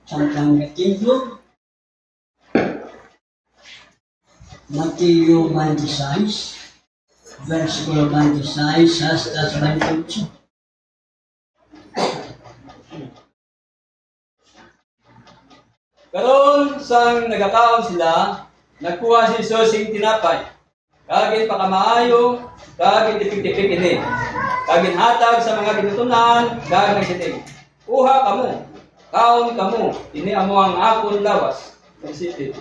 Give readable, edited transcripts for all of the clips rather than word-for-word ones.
Samtang natindog, Mateo 26, versikulo 26 hasta 28. Karon sang nagakaon sila, nagkuha si Jesus ng tinapay. Kagin pakamaayo, kagin tipik-tipik ini. Kagin hatag sa mga ginutunan, kagin nagsiting. Uha kamo, kaon kamo, ini amo ang akon lawas. Nagsiting.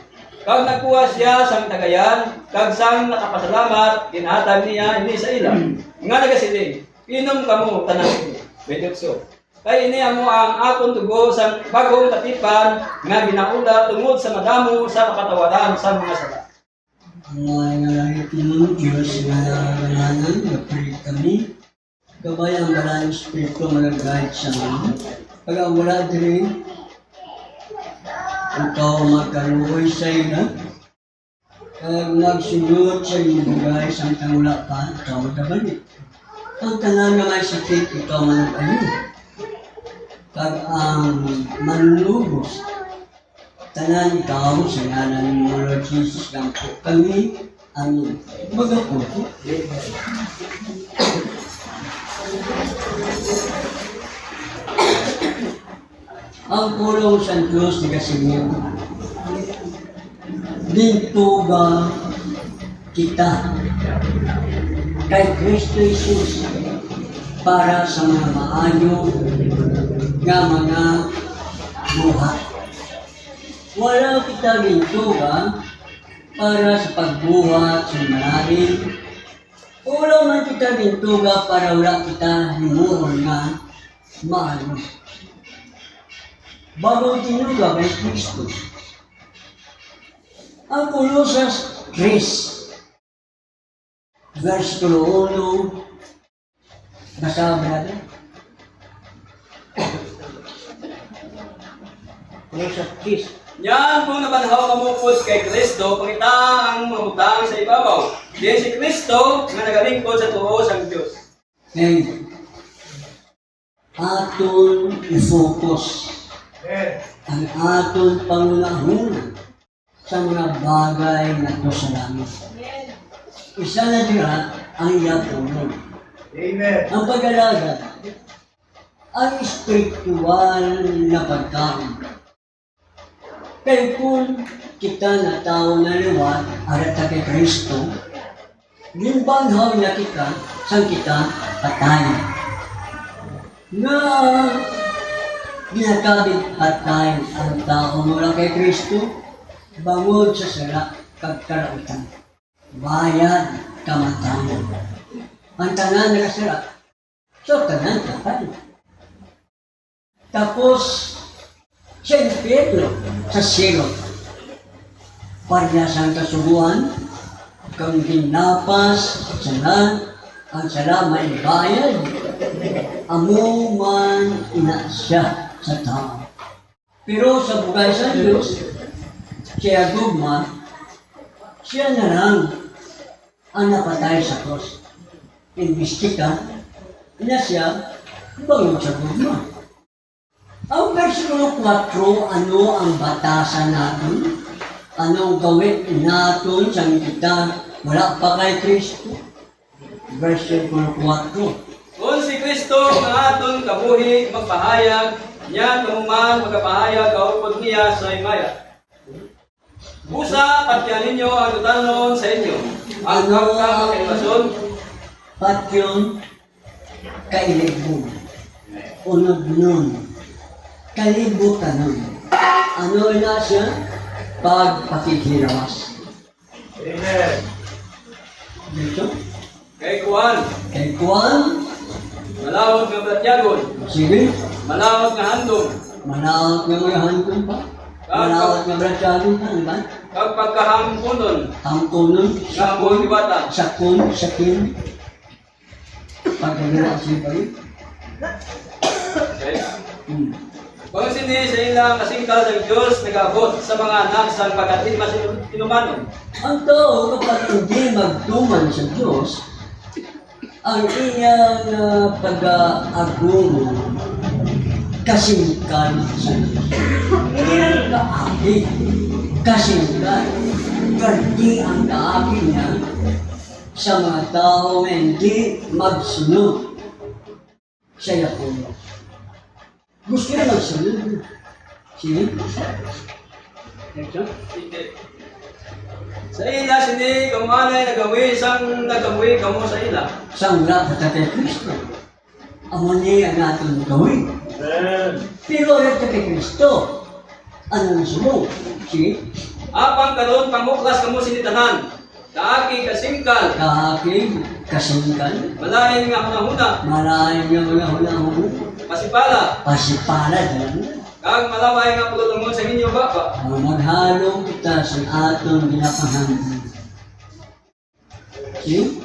Kag nagkuha siya sang tagayan, kag sang nakapasalamat, ginhatag niya ini sa ila. Nga nagasiting, inom kamo tanan. Bedokso. Kay ini amo ang akon tugo sa bagong katipan nga ginaula tungod sa madamo sa kapatawaran sa mga sala. Ang mga nalangit ng Diyos na nangalanan, napilit kami, gabay ang maraming Espiritu mag-guide sa amin. Pag ang wala din, ikaw magkaluoy sa ina, kag magsunod sa iyong bugay samtang wala pa, ikaw magkabalik. Ang tanan na may sakit, ikaw manag-ayo. Kag ang manlubos, tanan ikaw sa ngalan ng Lord Jesus lang po kami ang magaputo. Ang pulong sa Diyos ni Kasimir, dintuga kita kay Kristo Jesus para sa mga maayo nga mga buhat. Wala kita dintuga para sa pagbuhat sa malalim. Wala man kita dintuga para wala kita himuon nga maayo. Bagong tinuga kay Kristo. Ang Colosas 3, versikulo 1, basa ba natin? Colosas 3. Yan kung nabanhaw kamupos kay Kristo, pangita ang mahutang sa ibabaw. Diyan si Kristo nga nagalingkod sa tuo sa Diyos. Okay. Aton i-focus ang aton pangunahuna sa mga bagay na ito sa langit. Isa na dira ang iyapunon. Amen. Ang pag-alaga, ang espiritual na pagkaon. Kaya kung kita na tao na liwat, arata kay Kristo, yung banhaw na kita, sang kita patay. Na ginakabit patay ang tao mula kay Kristo, bangod sa sala kagkarautan. Bayad kamatayan. Ang tanan na sala, so tanan kapal. Tapos, siya Pedro sa silo. Parehas ang kasubuan, kang ginapas, salan, ang sala may bayad, amo man ina siya sa tao. Pero sa bugay sa Diyos, siya gugma, siya na lang ang napatay sa cross. Imbistika, na siya bangod sa gugma. Ang versikulo 4, ano ang batasan natin? Anong gawin natin sa kita wala pa kay Kristo? Versikulo 4. Kung si Kristo ang aton kabuhi magpahayag, niya kamuman magpahayag kaupod niya sa imaya. Busa, patyan ninyo ang tutanon sa inyo. Ang kakakaimason, Patyon, kailibog, unod nun, kalibutan nun. Ano na siya? Pagpakikirawas. Amen. Dito, kay Kuan, kay Kuan, malawag nga batyagon, sige, malawag nga handong, manawat nga mga hangkong pa. Manawat nga brasyado pa, di ba? kag pagkahampunon, Hangkonon, nga buong ibatan. sakon, sakin. Pagkagala siya pa rin. Okay? Hmm. Kung sindi sa ilang kasingkal ng Diyos, nag-abot sa mga anak sa pagkatin masinumanon. Ang tao kapag hindi magtuman sa Diyos, ang iyang pag-agumo kasingkal sa Diyos. hindi kasingkat, kundi ang kaakit niya sa mga tao na hindi magsunod sa Yakulo. Gusto niya magsunod. Sige? Ito? Hindi. Sa ila, sini, kamo anay nagawi, isang nagawi kamo sa ila. Sa mula kay Kristo. Amo niya ang atong gawin. Amen. Pero ito kay Kristo, ano ang sumo? Sige? Apang karon panguklas kamo sinitanan. Kaaki kasingkal. Kahaking kasingkan, Malain nga hunahuna. malayo niya mga hula-hula, Pasipala. pasipala dyan. Kag malaway nga pagtulungon sa inyo baba. Maghalong kita sa atong ginapahan. See?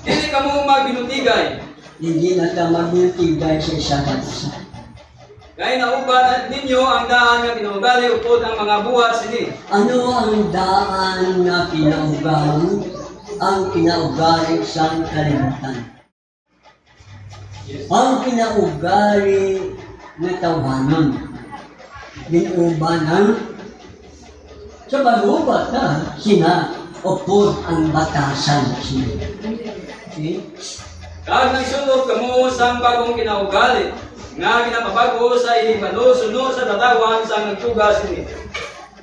Dili kamo magbinutigay. Hindi na ta magmutigay sa isa't isa. Kaya nauban ninyo ang daan nga pinaugali upod ang mga buhat sini. Ano ang daan na pinaugali? Ang kinaugali sa kalimutan. Ang kinaugali na tawanan. Binubanan. Sa bagubat na sina upod ang batasan sila. See? Kag nagsunod kamo sa bagong kinaugali nga ginapabago sa ibanusunod sa tatawan sa nagtugas sini.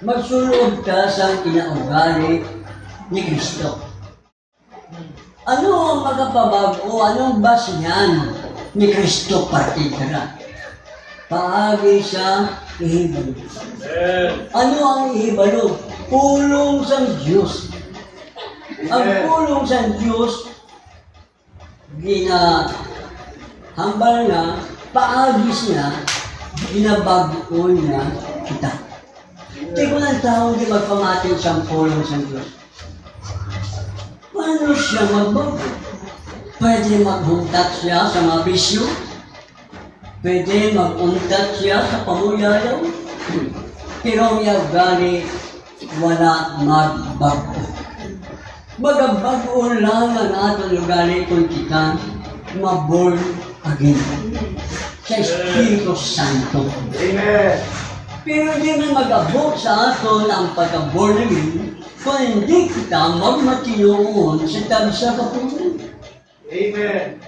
Magsulod ka sa kinaugali ni Kristo. Ano ang magapabago? Anong basihan ni Kristo partidara? Paagi sa ihibalo. Amen. Ano ang ihibalo? Pulong sa Diyos. Ang pulong sa Diyos, hambal na, paagis niya, binabago niya kita. Hindi ko ng tao di magpamatin sa pulong sa Diyos. Paano siya magbago? Pwede maghuntat siya sa mga bisyo? Pwede maghuntat siya sa pamuyayaw? Pero ang ugali, wala magbago. Magabago lang ang atong ugali kung kita maborn again sa Espiritu Santo. Amen. Pero hindi na mag-abot sa aton ang pagka-born again kung hindi kita magmatinoon sa tansa kapunan. Amen.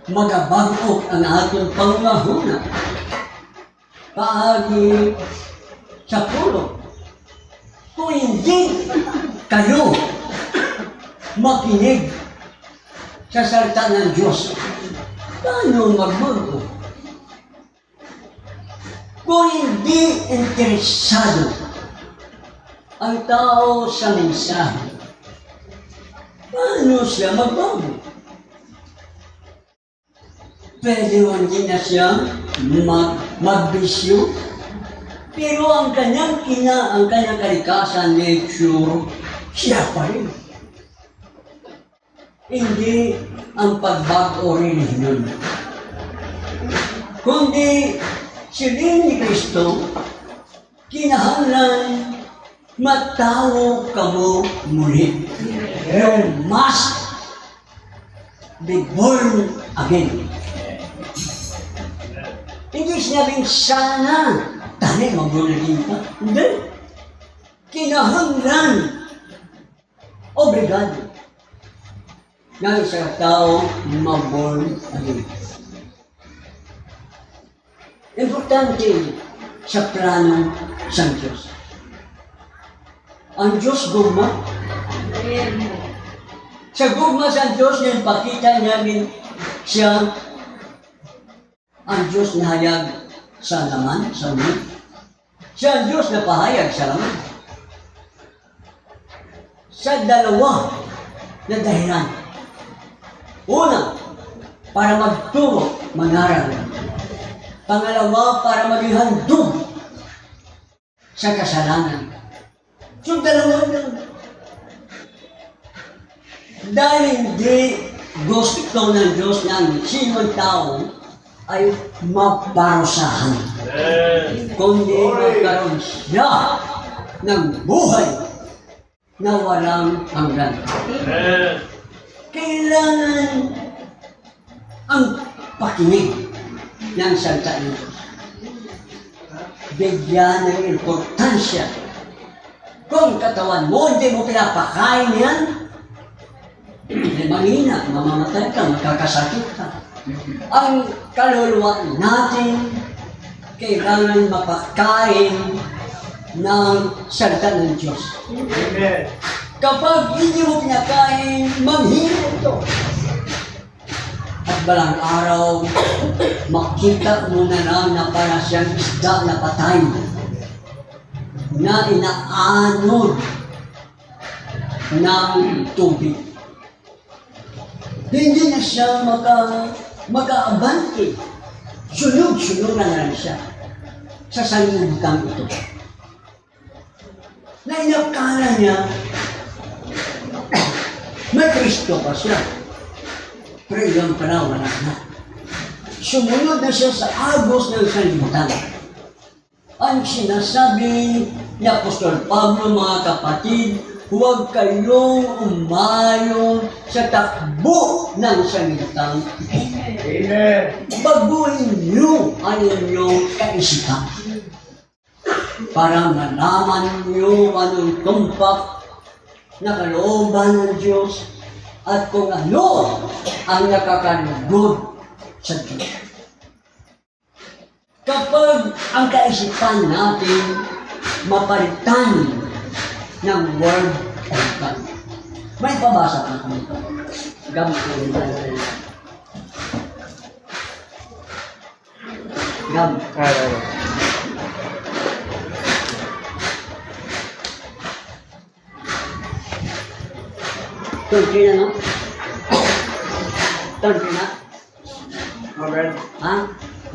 Magabago ang ating pangahuna. Paagi sa pulo. Kung hindi kayo makinig sa salita ng Diyos, paano magbago? Kung hindi interesado ang tao sa mensahe, paano siya magbago? Pwede hindi na siya magbisyo, pero ang kanyang ang kanyang kalikasan, nature, siya pa rin. Hindi ang pagbago relihiyon. Kundi silin ni Kristo, kinahanglan matawag kamo muli. You must be born again. Hindi sinabing sana tayo mag-born pa. Hindi. Kinahanglan. Obrigado. Ng isang tao mag-born again. Importante sa plano sa Diyos. Ang Diyos gugma. Sa gugma sa Diyos, pakita namin siya ang Diyos na hayag sa laman, sa ulit. Siya ang Diyos na pahayag sa laman. Sa dalawa na dahilan. Una, para magturo, mangaral. Pangalawa, para maging handog sa kasalanan. So, dalawa na. Dahil hindi gusto ng Diyos na ang sinong tao ay maparusahan. Amen. Kundi magkaroon siya ng buhay na walang hanggan. Amen. Kailangan ang pakinig ng salita ng Diyos. bigyan ng importansya. Kung katawan mo, hindi mo pinapakain yan, mahina, mamamatay ka, magkakasakit ka. Ang kaluluwa natin, kailangan mapakain ng salita ng Diyos. Amen. Kapag hindi mo pinakain, manghina ito. At balang araw, makita mo na lang na para siyang isda na patay na inaanod ng tubig. Hindi na siya mag-aabante. Sunog-sunog na lang siya sa sanlibutan ito. Na inakala niya, may Kristo pa siya. Pero yung pala wala na. Sumunod na siya sa agos ng sanlibutan. Ang sinasabi ni Apostol Pablo, mga kapatid, huwag kayong umayon sa takbo ng sanlibutan. Amen. Baguhin niyo ang inyong kaisipan para malaman niyo anong tumpak na kalooban ng Diyos at kung ano ang nakakalugod sa Diyos. Kapag ang kaisipan natin mapalitan ng Word of God. May pabasa pa kami. Gamit ko rin tayo. Gamit. Turkey na, no? Turkey na? Amen. Ha?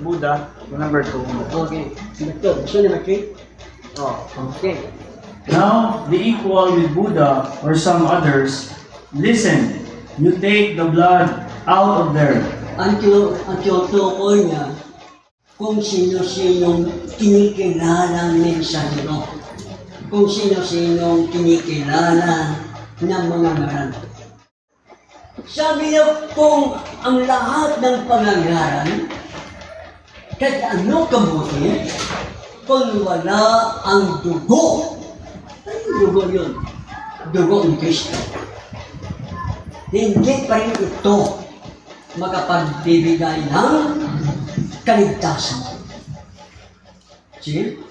Buddha, number 2. Okay. Betul. Gusto ni Matri? Oh, okay. Now, the equal with Buddha or some others, listen, you take the blood out of there. Ang tinutukoy niya kung sino-sinong kinikilala ng mensahero. Kung sino-sinong kinikilala ng mga ngaran. Sabi niya kung ang lahat ng pangangaran, kahit ano kabuti, kung wala ang dugo, anong dugo yun? Dugo ni Kristo. Hindi pa rin ito makapagbibigay ng kaligtasan. See?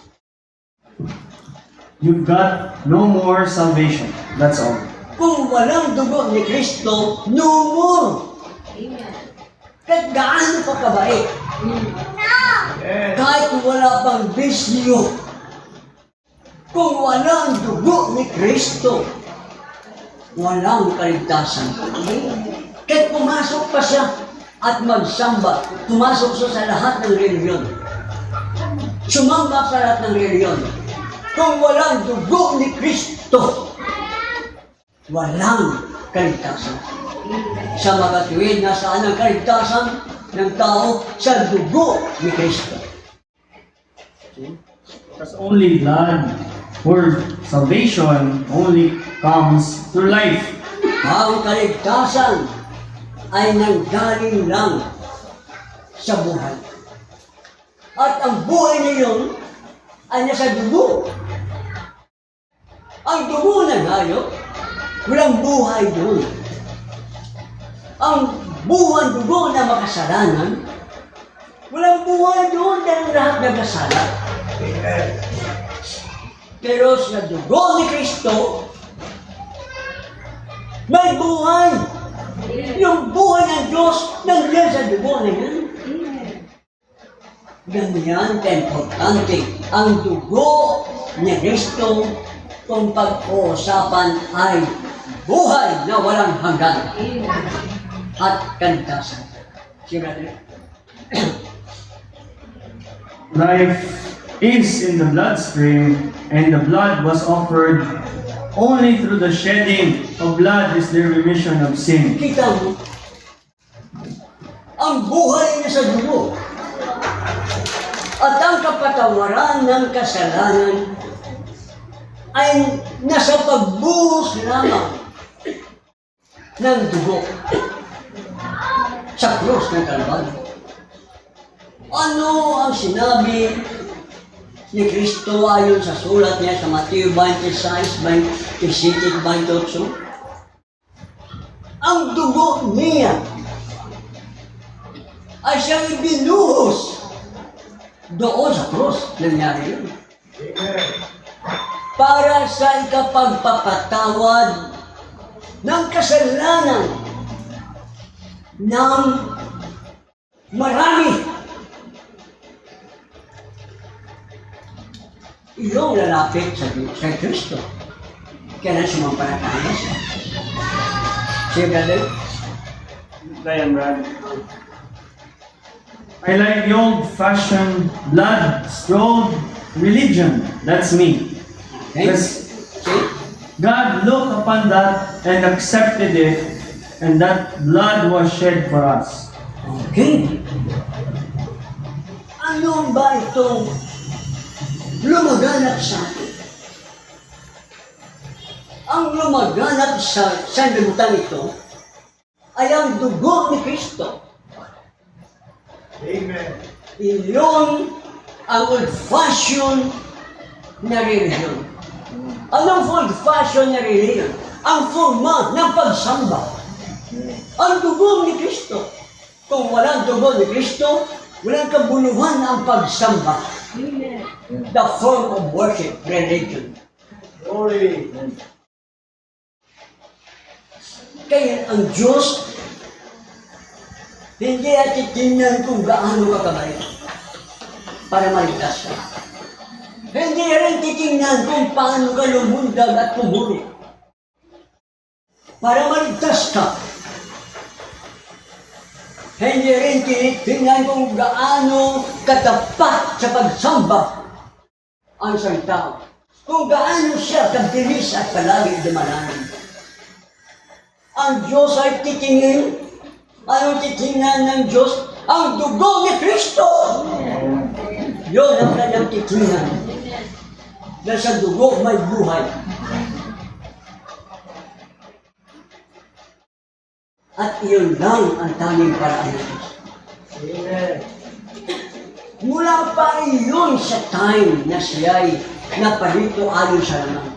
You've got no more salvation. That's all. Kung walang dugo ni Kristo, no more. Kahit gaano pa kabait. Kahit wala pang bisyo. Kung walang dugo ni Kristo, walang kaligtasan. Kahit pumasok pa siya at magsamba, pumasok siya sa lahat ng reliyon. Sumamba sa lahat ng reliyon. Kung walang dugo ni Kristo, walang kaligtasan. Sa magatuwid, nasaan ang kaligtasan ng tao? Sa dugo ni Kristo. Because only blood or salvation only comes through life. Ang kaligtasan ay nanggaling lang sa buhay. At ang buhay niyon ay nasa dugo. Ang dugo ng hayop, walang buhay doon. Ang buhay dugo na makasalanan, walang buhay doon dahil lahat nagkasala. Pero sa dugo ni Kristo, may buhay. Yung buhay ng Diyos nandiyan sa dugo na yan. Ganyan ka-importante ang dugo ni Kristo kung pag-uusapan ay buhay na walang hanggan at kaligtasan. Siyempre, Life is in the bloodstream, and the blood was offered. Only through the shedding of blood is there remission of sin. kita mo, ang buhay na sa dugo at ang kapatawaran ng kasalanan ay nasa pagbuhos lamang ng dugo sa krus ng Kalbaryo. Ano ang sinabi ni Kristo ayon sa sulat niya sa Mateo 26, 27, 28. Ang dugo niya ay siyang ibinuhos doon sa krus. Nangyari yun. Para sa ikapagpapatawad ng kasalanan ng marami. Iyong lalapit sa Kristo. Kaya sumampalataya siya. Siya, brother? Dayan, Brad. I like the old-fashioned blood-spilled religion. That's me. Okay? Because See? God looked upon that and accepted it, and that blood was shed for us. Okay. Ano ba itong lumaganap sa atin? Ang lumaganap sa sanlibutan ito ay ang dugo ni Kristo. Amen. Iyon ang old-fashioned na religion. Anong old-fashioned na religion? Ang forma ng pagsamba. Ang dugo ni Kristo. Kung walang dugo ni Kristo, walang kabuluhan ang pagsamba. The form of worship, religion. Glory. Kaya ang Diyos, hindi at titingnan kung gaano ka kabait para maligtas ka. Hindi rin titingnan kung paano ka lumundag at pumuli para maligtas ka. Hindi rin tinitingnan kung gaano katapat sa pagsamba ang isang tao. Kung gaano siya kabilis at palagi dumalanan. Ang Diyos ay titingin. Anong titingnan ng Diyos? Ang dugo ni Kristo! Yun ang kanyang titingnan. Dahil sa dugo may buhay. At iyon lang ang tanging paraan ng Diyos. Amen. Mula pa iyon sa time na siya'y naparito ayon sa laman.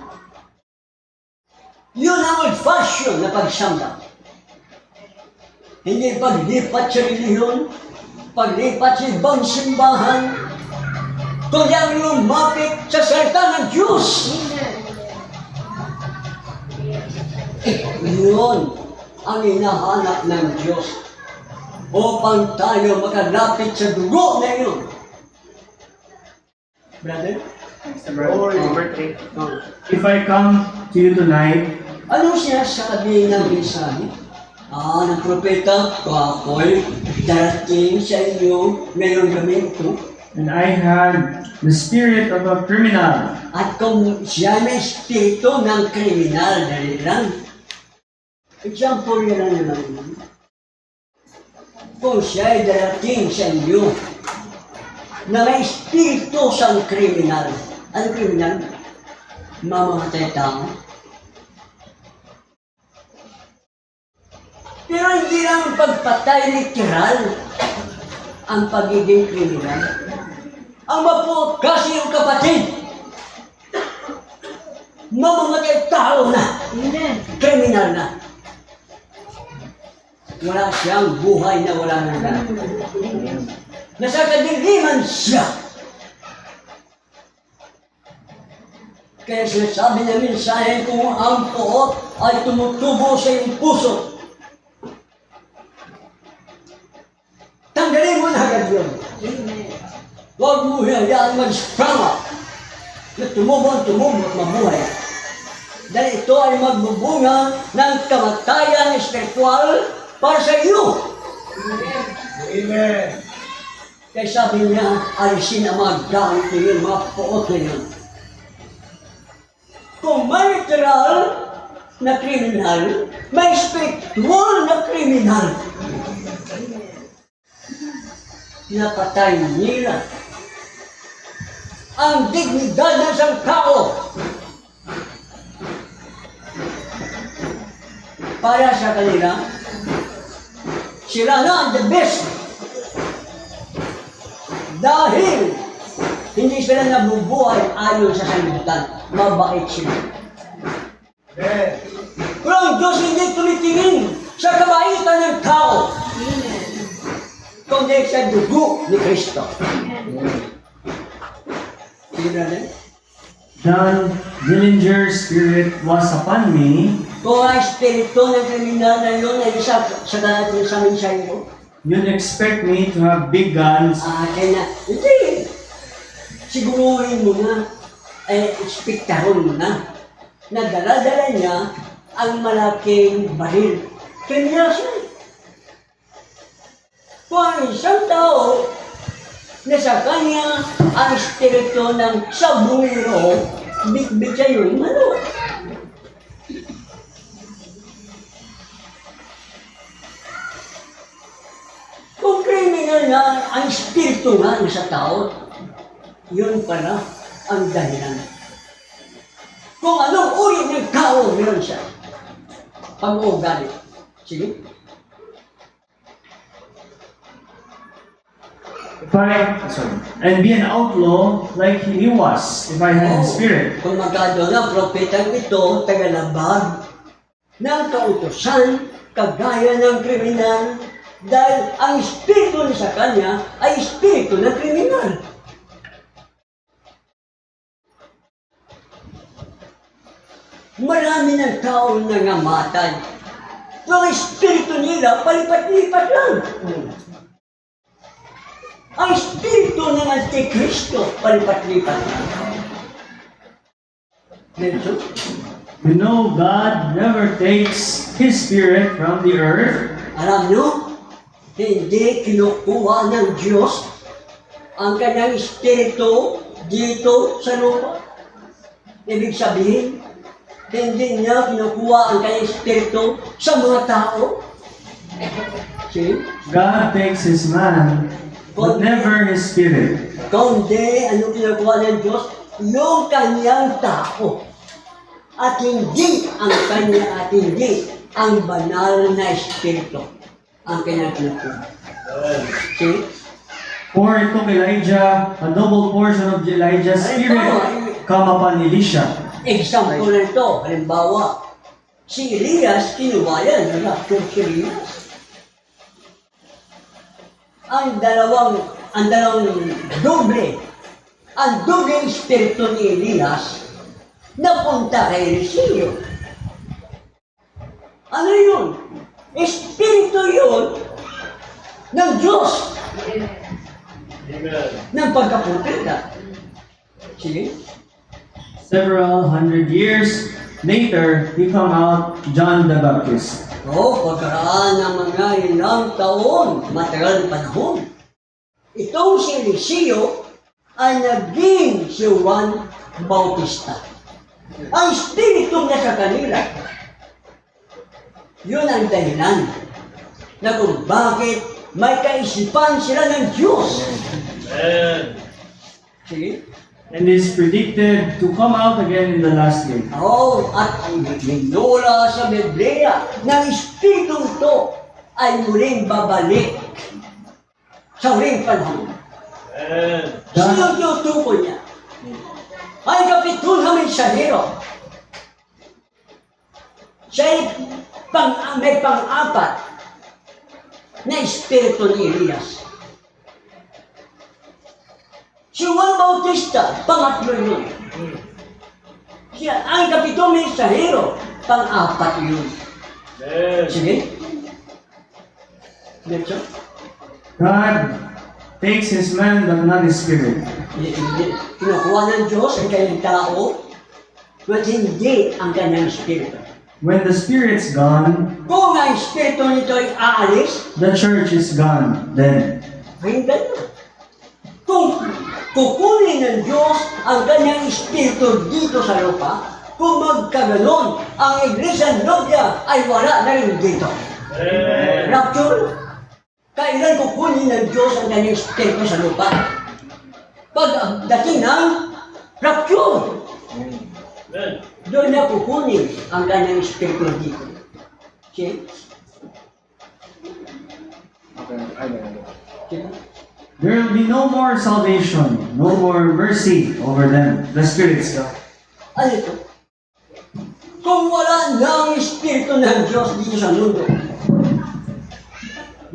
Yun ang old-fashioned na pagsamba. Hindi paglipat sa reliyon, paglipat sa ibang simbahan, kundi ang lumapit sa salita ng Diyos. Yun ang hinahanap ng Diyos upang tayo makalapit sa dugo na yun. Brother? Glory. Number 3. If I come to you tonight, Ano sinasabi ng mensahe? Ng propeta, ako'y darating sa inyo ngayong gabi ito. and I had the spirit of a criminal, At kung siya may espiritu ng kriminal, dali lang. Example yan lang naman. Kung siya ay darating sa inyo na may espiritu sa kriminal. Ano kriminal? Mamamatay tao. Pero hindi lang pagpatay literal ang pagiging kriminal. Ang mapuot kasi yung kapatid, mamamatay tao na, kriminal na. Wala siyang buhay na wala nang lahat. Nasa kadiliman siya. Kaya sinasabi niya mensahe kung ang puot ay tumutubo sa iyong puso. Tanggalin mo na agad yun. Huwag mo hayaan mag-sprung up na tumubo at mabuhay. Dahil ito ay magbubunga ng kamatayan espiritual para sa iyo. Amen. Kaya sabi niya, alisin ang mga gamit niyo, mga puot niyo. Kung may literal na kriminal, may spiritual na kriminal. Napatay nila ang dignidad ng isang tao para sa kanila. Sila na ang the best dahil hindi sila nabubuhay ayon sa sanlibutan. Mabait sila. Pero ang Diyos hindi tumitingin sa kabaitan ng tao, kundi sa dugo ni Kristo. Sige na rin. John Dillinger's spirit was upon me. Kung ang espiritu ng kriminal na yun ay isa sa kanatin sa mensahe ko, You'd expect me to have big guns, kaya hindi. Siguruhin mo na, ekspektaron mo na dala-dala niya ang malaking baril. Kriminal siya. Kung ang isang tao na sa kanya ang espiritu ng sabungero, bit-bit siya yun, malo. Kung kriminal na ang espiritu nga sa tao, yun pala ang dahilan. Kung anong uri ng tao meron siya, pag-uugali. Sige. and be an outlaw like he was, if I had the spirit. Kung magkado na, propetang ito, tagalabag ng kautosan, kagaya ng kriminal, dahil ang espiritu niya sa kanya ay espiritu ng kriminal. Marami ng tao nangamatay. Pero ang espiritu nila, palipat-lipat lang. Ang espiritu ng Antikristo, palipat-lipat lang. Medyo? You know, God never takes His Spirit from the earth. Alam nyo, hindi kinukuha ng Diyos ang kanyang espiritu dito sa lupa. Ibig sabihin, hindi niya kinukuha ang kanyang espiritu sa mga tao. See? God takes His man, but never His Spirit. Kundi, ano kinukuha ng Diyos? Yung kanyang tao. At hindi ang kanya at hindi ang banal na espiritu ang kanyang kinukuha. See? For it took Elijah, a double portion of Elijah's spirit come upon Elisha. Example na ito, halimbawa, si Elias, kinuha yan, rapture si Elias. Ang dalawang doble espiritu ni Elias, napunta kay Eliseo. Ano yun? Espiritu yun ng Diyos. Ng pagkapunta. Sige. Several hundred years later, he come out John the Baptist. Pagkaraan ng mga ilang taon, matagal na panahon, itong si Eliseo ay naging si Juan Bautista. Ang espiritu na sa kanila, yun ang dahilan na kung bakit may kaisipan sila ng Diyos. Sige. And is predicted to come out again in the last day. At ang minula sa Biblia ng Espiritong ito ay muling babalik sa huling panahon. Sino tinutukoy niya? Ay kapitun na mensahero. Siya ay may pang-apat na Espiritu ni Elias. Si Juan Bautista, pangatlo yun. Siya, ang kapitong mensahero, pang-apat yun. Sige? Diretso? God takes His man but not His spirit. Kinukuha ng Diyos ang kanyang tao, but hindi ang kanyang espiritu. When the spirit's gone, Kung ang espiritu nito ay aalis, the church is gone then. ay ganun. Kung kukunin ng Diyos ang kanyang espiritu dito sa lupa, kung magkaganon, ang Iglesia Novia ay wala na rin dito. Rapture. Kailan kukunin ng Diyos ang kanyang espiritu sa lupa? Pag dating ng rapture. Doon na kukunin ang kanyang espiritu dito. See? There will be no more salvation, no more mercy over them. The spirits go. Ano ito? Kung wala ng Espiritu ng Diyos dito sa mundo,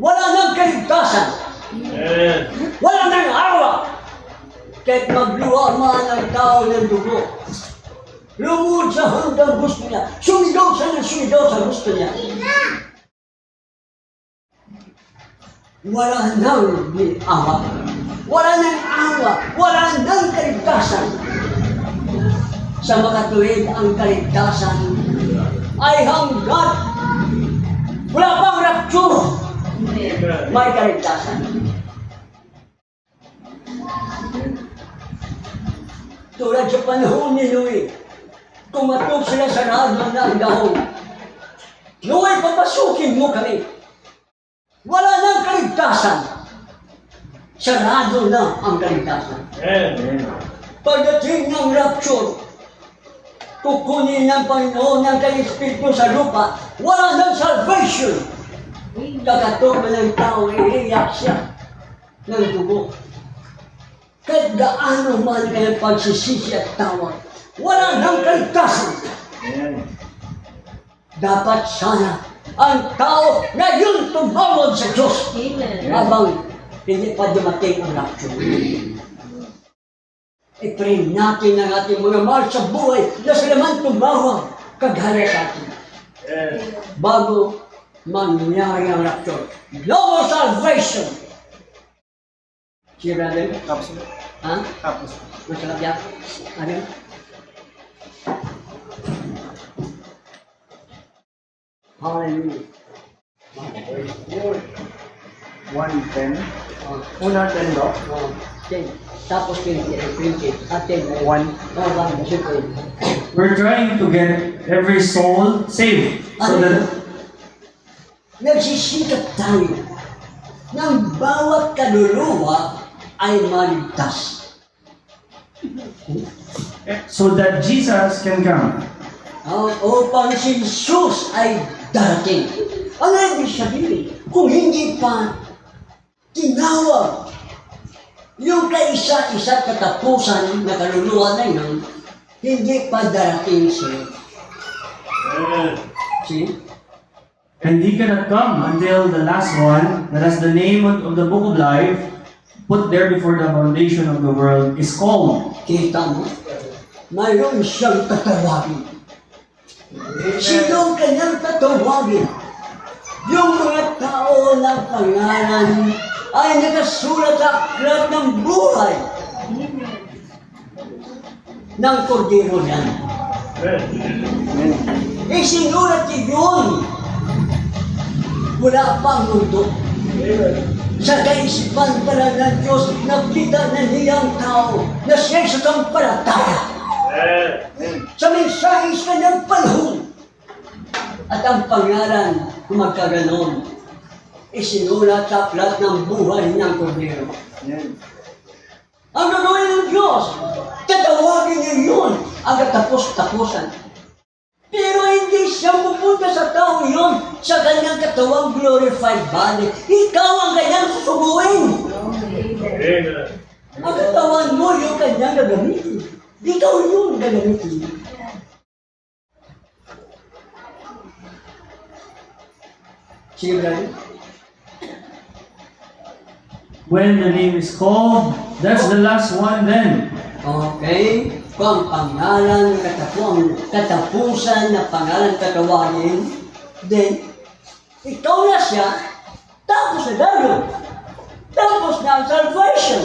wala ng kaligtasan, wala ng awa, kahit magluwa man ang tao ng dugo, lumuhod sa hanggang gusto niya, sumigaw sa gusto niya. Wala nang awa, wala nang awa, wala nang kaligtasan. Sa makatuwid ang kaligtasan ay hanggat wala pang rapture, may kaligtasan. Tulad sa panahon ni Noe, kumatok sila sa radyo na ang dahon. Noe, papasukin mo kami. Wala nang kaligtasan. Sarado na ang kaligtasan. Pagdating ng rapture, kukunin ng Panginoon ng kanyang Espiritu sa lupa, wala nang salvation. Kakatulad ng tao, iiyak siya ng dugo. Kahit gaano man kanyang pagsisisi at tawa, wala nang kaligtasan. Dapat sana ang tao ngayon tumawag sa Diyos. Habang hindi pa dumating ang rapture. I-pray natin ang ating mga mahal sa buhay na sila man tumawag kagaya sa atin. Bago mangyari ang rapture. No more salvation! Sige, brother? Tapos. Ha? Tapos. Masalap yan? Ano? Hallelujah. 1:10. Oh, Una 10 daw. oh, 10. Tapos 20. 20. At 10. 1. Oh, 1. Siyempre. We're trying to get every soul saved. So that Nagsisikap tayo ng bawat kaluluwa ay maligtas. Jesus can come. Upang si Jesus ay darating. Ano ibig sabihin? Kung hindi pa tinawag yung kaisa-isa katapusan na kaluluwa na yun, hindi pa darating siya. See? And he cannot come until the last one, that has the name of the book of life, put there before the foundation of the world, is called. Kita mo? Mayroon siyang tatawagin. Sino ang kanyang tatawagin? Yung mga tao ng pangalan ay nakasulat sa aklat ng buhay ng Kordero niyan. Isinulat yun mula pa ang mundo. Sa kaisipan pala ng Diyos, nakita na niyang tao na siya'y satampalataya sa mensahe sa kanyang panahon. At ang pangalan, kung magkaganon, isinulat sa aklat ng buhay ng Kordero. Ang gagawin ng Diyos, tatawagin niya yun ang katapos-tapusan. Pero hindi siya pupunta sa tao yun sa kanyang katawang glorified body. Ikaw ang kanyang susubuin. Ang katawan mo yung kanyang gagamitin. Ikaw yung gagamitin. Sige, brother. When the name is called, that's the last one then. Okay? Kung ang pangalan, katapusan na pangalan tatawagin, then, ikaw na siya, tapos na tayo. Tapos na ang salvation.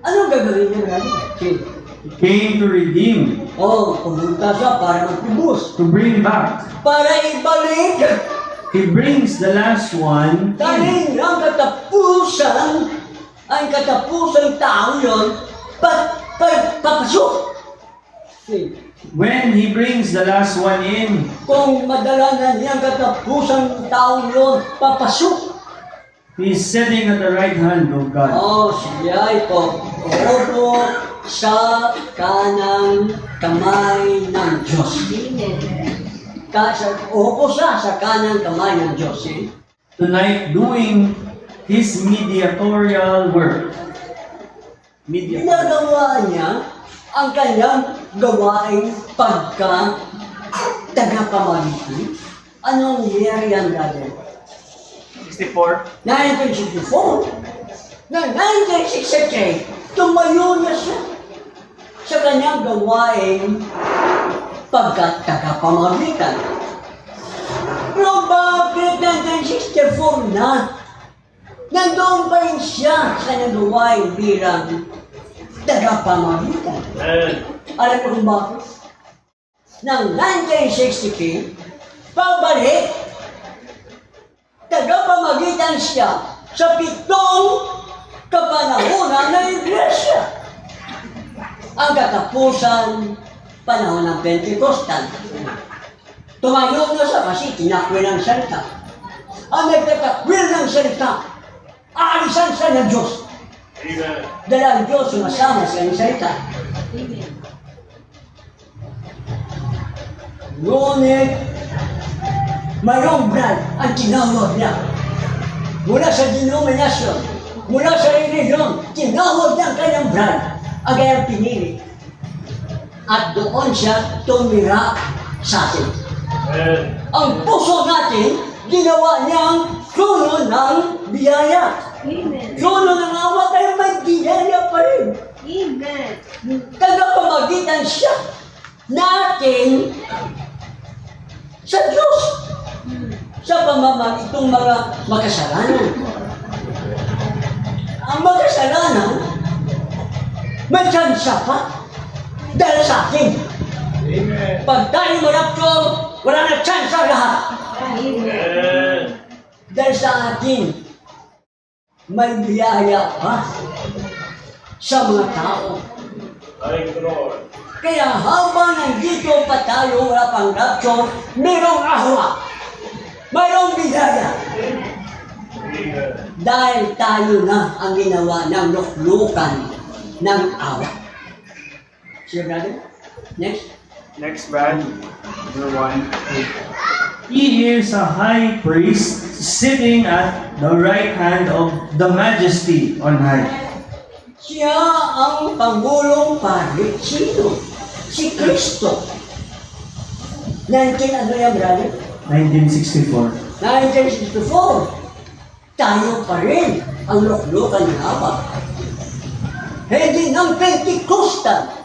Anong gagawin niya, brother? Sige. He came to redeem, Pumunta siya para magtubos. to bring back. Para ibalik. He brings the last one in. Dahil ang katapusan tao yun, papasok. When he brings the last one in, Kung madala na niya ang katapusan tao yun, papasok. he's sitting at the right hand of God. Siya ay uupo sa kanang kamay ng Diyos. Uupo siya sa kanang kamay ng Diyos. Tonight, doing his mediatorial work. Ginagawa niya ang kanyang gawain pagka tagapamagitan. Anong year yan, brother? 64. 1964. Noong 1963, tumayo na siya sa kanyang gawain pagka tagapamagitan. Pero bakit 1964 na? Nandoon pa rin siya sa kanyang gawain bilang tagapamagitan. Alam mo kung bakit? Nang 1963, pabalik, tagapamagitan siya sa 7 kapanahonan ng Iglesia. Ang katapusan, panahon ng Pentecostal. Tumayo na siya kasi tinakwil ng salita. Ang nagtatakwil ng salita, aalisan siya ng Diyos. Dahil ang Diyos sumasama sa kanyang salita. Ngunit, mayroong brad ang tinawag niya. Mula sa denominasyon, mula sa religion, tinawag niya ang kanyang brad, ang kanyang pinili. At doon siya tumira sa atin. Ang puso natin, ginawa niyang trono ng biyaya. Amen. Trono ng awa, kaya may biyaya pa rin. Amen. Tagapamagitan siya natin sa Diyos. Sa pamamagitan itong mga makasalanan. Ang makasalanan, may tsansa pa dahil sa atin. Pag tayo maraptol, wala na tsansa lahat. Amen. Dahil sa atin, may biyaya pa sa mga tao. Kaya habang nandito pa tayo, wala pang rapture, mayroong awa, mayroong biyaya. Dahil tayo na ang ginawa ng luklukan ng awa. Sir brother? Next. Next, Brad. Number 1. He is a high priest sitting at the right hand of the Majesty on high. Siya ang Pangulong Pari. Sino? Si Kristo. 19 ano yan, brother? 1964. 1964. Tayo pa rin ang luklukan ng awa. Hindi ng Pentecostal.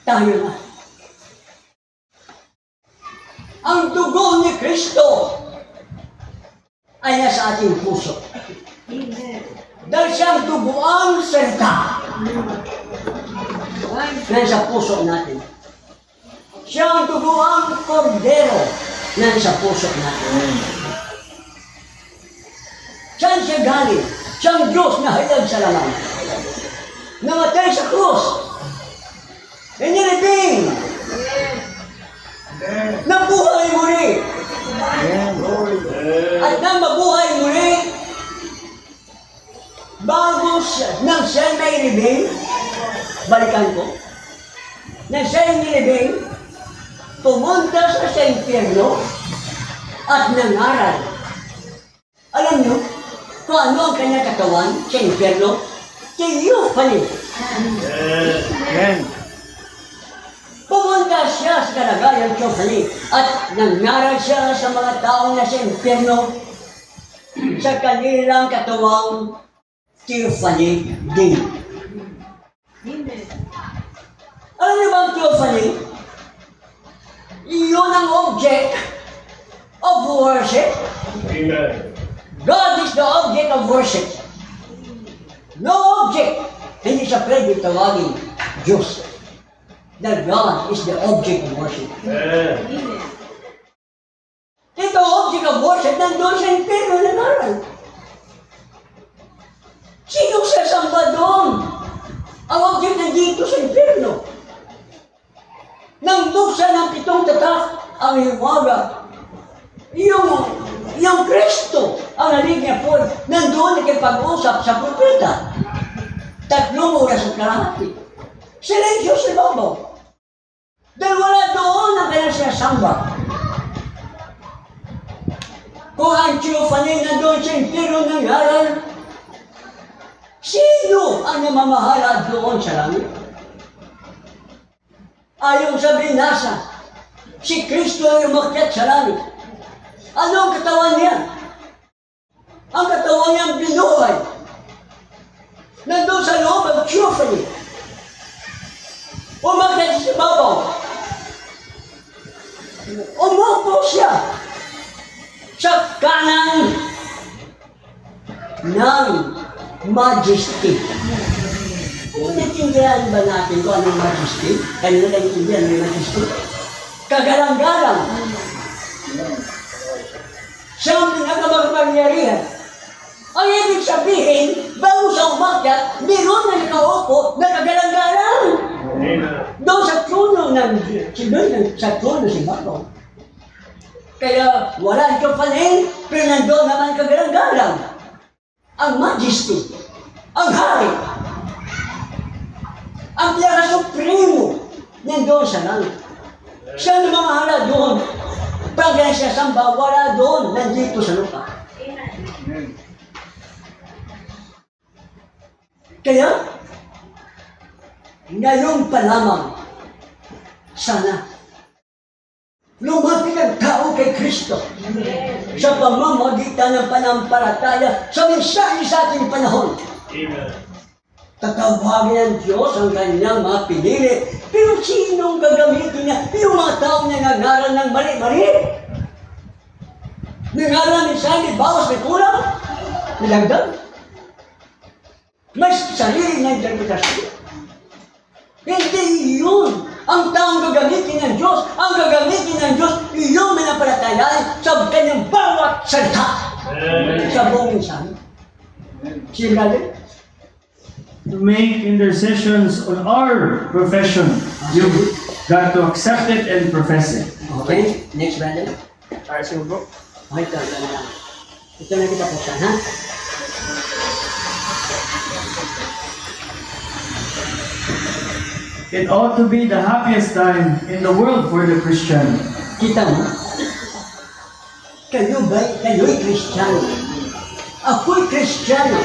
Tayo na. Ang dugo ni Kristo ay nasa ating puso. Amen. Dahil siyang duguang salita nasa puso natin. Siyang duguang kordero nasa puso natin. Saan siya galing? Siyang Diyos na hayag sa laman. Namatay sa krus. Inilibing. Nabuhay muli. At nang mabuhay muli, bago nang siya may libing, balikan ko, nang siya nilibing, pumunta sa impyerno at nangaral. Alam niyo, kung ano ang kanyang katawan sa impyerno? Theophany. Amen. Pumunta siya sa kalagayan Theophany at nangaral siya sa mga taong nasa impyerno sa kanilang katawang Theophany din. Amen. Alam niyo ba ang Theophany? Iyon ang object of worship. God is the object of worship. No object. Hindi siya pwede tawagin Diyos. That God is the object of worship. Amen. Ito, object of worship, nandun sa impyerno nag-aral. Sino sasamba doon? Ang object nandito sa impyerno. Nang buksan ng 7 tatak, ang hiwaga, yung Kristo, ang nalig niya po, nandun nakipag-usap sa propeta. 3 oras at kalahati. Silensyo sa babaw. Dahil wala doon ang kanyang sinasamba. Kung ang theophany nandun sa impyerno ng ngaral, sino ang namamahala doon sa langit? Ayon sa binasa, si Kristo ay umakyat sa langit. Ano ang katawan niya? Ang katawan niyang binuhay. Nandun sa loob ng theophany. Umakyat sa babaw. Umupo siya sa kanan ng majesty. Naintindihan ba natin kung anong majesty? Kanina naintindihan may majesty. Kagalang-galang. Siya ang pinagkamagpangyarihan. Ang ibig sabihin, bago sa umakyat, meron na nakaupo na kagalang-galang. Doon sa trono ng sa trono si Babaw. Kaya wala ito panin, pero nandoon naman kagalang-galang. Ang majesty, ang hari, ang Piyara Supremo, nandoon sa langit. Siya na mamahala doon. Pag siya samba, wala doon, nandito sa lupa. Kaya, ngayon pa lamang, sana, lumapit ang tao kay Kristo sa pamamagitan ng panampalataya sa mensahe sa ating panahon. Tatawagin ng Diyos ang kanyang mga pinili, pero sinong gagamitin niya? Yung mga taong nangangaral ng mali-mali. Nangaral ng mensahe, may bawas, may kulang, nilagdag. May sarili na interpretasyon. Hindi yun ang taong gagamitin ng Diyos. Ang gagamitin ng Diyos, iyong manapalatayan sa kanyang bawat salita. Sa buong mensahe. Sinabi? To make intercessions on our profession, you've got to accept it and profess it. Okay, next brother. Alright, so bro. Okay, ito na lang. Ito na kita po siya, ha? It ought to be the happiest time in the world for the Christian. Kita mo? Kayo'y Kristiyano. Ako'y Kristiyano.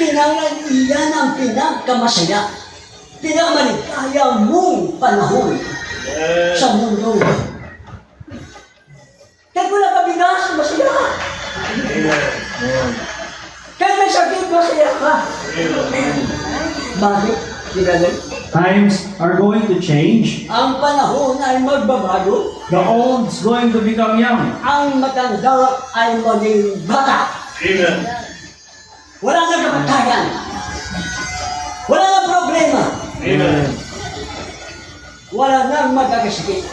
Kailangan iyan ang pinakamasaya, pinakamaligaya mong panahon sa mundo. Kahit wala ka bigas, masaya ka. Kahit may sakit, masaya ka. Bakit? Brother? Times are going to change. Ang panahon ay magbabago. The old's going to become young. Ang matanda ay maging bata. Wala nang kamatayan. Wala nang problema. Wala nang magkakasakit.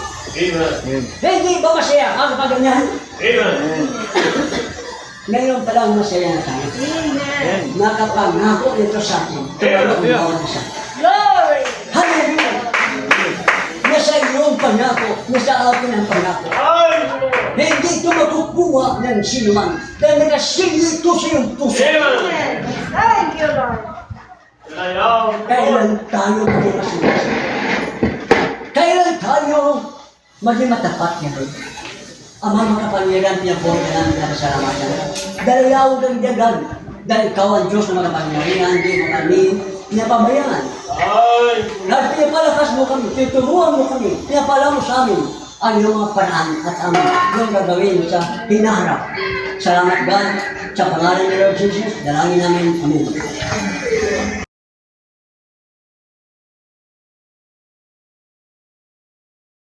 Hindi ba masaya ka kapag ganyan? Ngayon pa lang masaya na tayo. Amen. Nakapangako ito sa atin. Tumalo ang bawat isa. Glory. Hallelujah! Nasa iyong pangako, nasa akin ang pangako. Hindi ito makukuha ng sinuman dahil nakasilyo ito sa iyong puso. Amen. Thank you, Lord. Kailan tayo maging masinas? Kailan tayo maging matapat niya doon? Ama makapangyarihan, pinabuhay ka namin na kasalamatan. Dahil yawag ang dagan, dahil ikaw ang Diyos na makapangyarihan, hindi mo kami pinapabayaan. Dahil pinapalakas mo kami, tinuruan mo kami, pinapala mo sa amin ang iyong mga paraan at ang iyong gagawin sa hinaharap. Salamat God, sa pangalan ni Lord Jesus, dalangin namin. Amen.